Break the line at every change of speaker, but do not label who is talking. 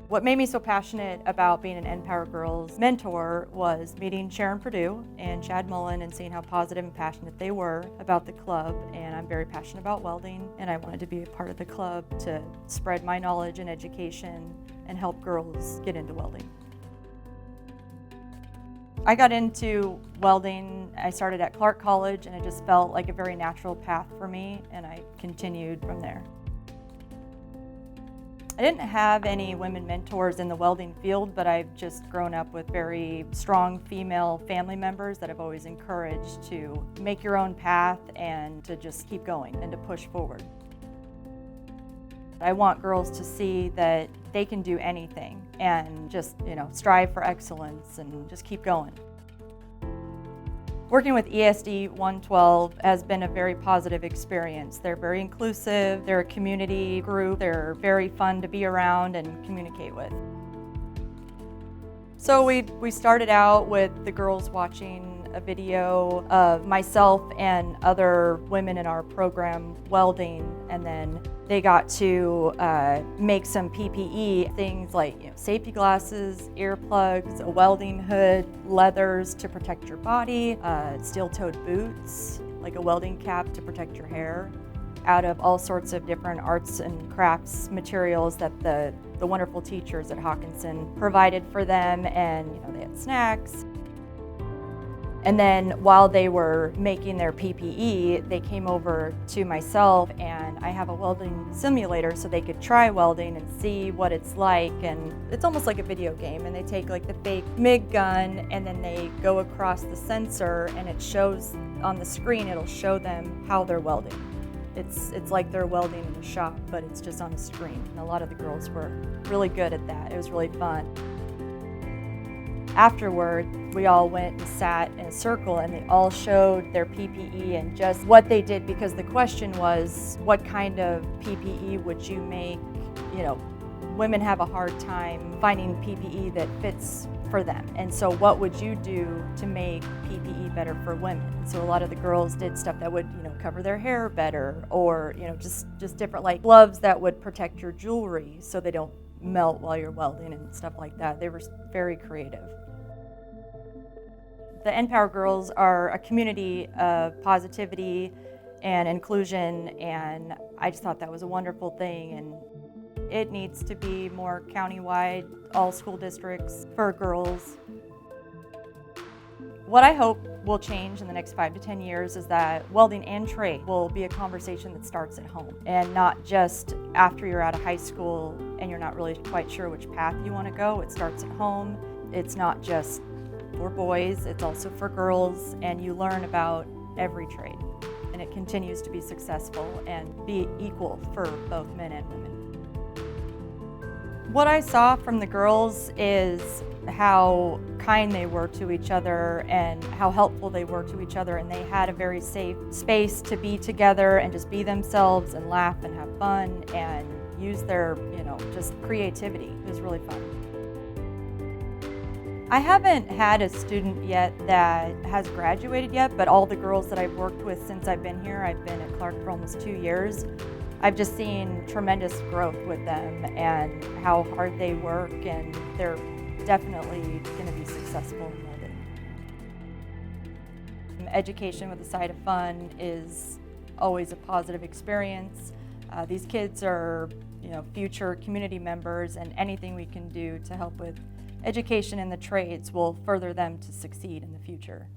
What made me so passionate about being an nPower Girls mentor was meeting Sharon Purdue and Chad Mullen and seeing how positive and passionate they were about the club. And I'm very passionate about welding, and I wanted to be a part of the club to spread my knowledge and education and help girls get into welding. I got into welding, I started at Clark College, and it just felt like a very natural path for me, and I continued from there. I didn't have any women mentors in the welding field, but I've just grown up with very strong female family members that I've always encouraged to make your own path and to just keep going and to push forward. I want girls to see that they can do anything and just, strive for excellence and just keep going. Working with ESD112 has been a very positive experience. They're very inclusive, they're a community group, they're very fun to be around and communicate with. So we started out with the girls watching a video of myself and other women in our program welding, and then they got to make some PPE, things like safety glasses, earplugs, a welding hood, leathers to protect your body, steel-toed boots, like a welding cap to protect your hair, out of all sorts of different arts and crafts materials that the wonderful teachers at Hawkinson provided for them, and they had snacks. And then while they were making their PPE, they came over to myself, and I have a welding simulator so they could try welding and see what it's like. And it's almost like a video game, and they take like the fake MIG gun and then they go across the sensor, and it shows on the screen, it'll show them how they're welding. It's like they're welding in a shop, but it's just on a screen. And a lot of the girls were really good at that. It was really fun. Afterward, we all went and sat in a circle, and they all showed their PPE and just what they did, because the question was, what kind of PPE would you make? Women have a hard time finding PPE that fits for them. And so what would you do to make PPE better for women? So a lot of the girls did stuff that would, cover their hair better, or, just different, like gloves that would protect your jewelry so they don't melt while you're welding and stuff like that. They were very creative. The nPower Girls are a community of positivity and inclusion, and I just thought that was a wonderful thing, and it needs to be more countywide, all school districts for girls. What I hope will change in the next 5 to 10 years is that welding and trade will be a conversation that starts at home, and not just after you're out of high school and you're not really quite sure which path you want to go. It starts at home. It's not just for boys, it's also for girls, and you learn about every trade, and it continues to be successful and be equal for both men and women. What I saw from the girls is how kind they were to each other and how helpful they were to each other, and they had a very safe space to be together and just be themselves and laugh and have fun and use their, just creativity. It was really fun. I haven't had a student yet that has graduated yet, but all the girls that I've worked with since I've been here, I've been at Clark for almost 2 years, I've just seen tremendous growth with them and how hard they work, and they're definitely going to be successful in welding. Education with a side of fun is always a positive experience. These kids are, future community members, and anything we can do to help with education in the trades will further them to succeed in the future.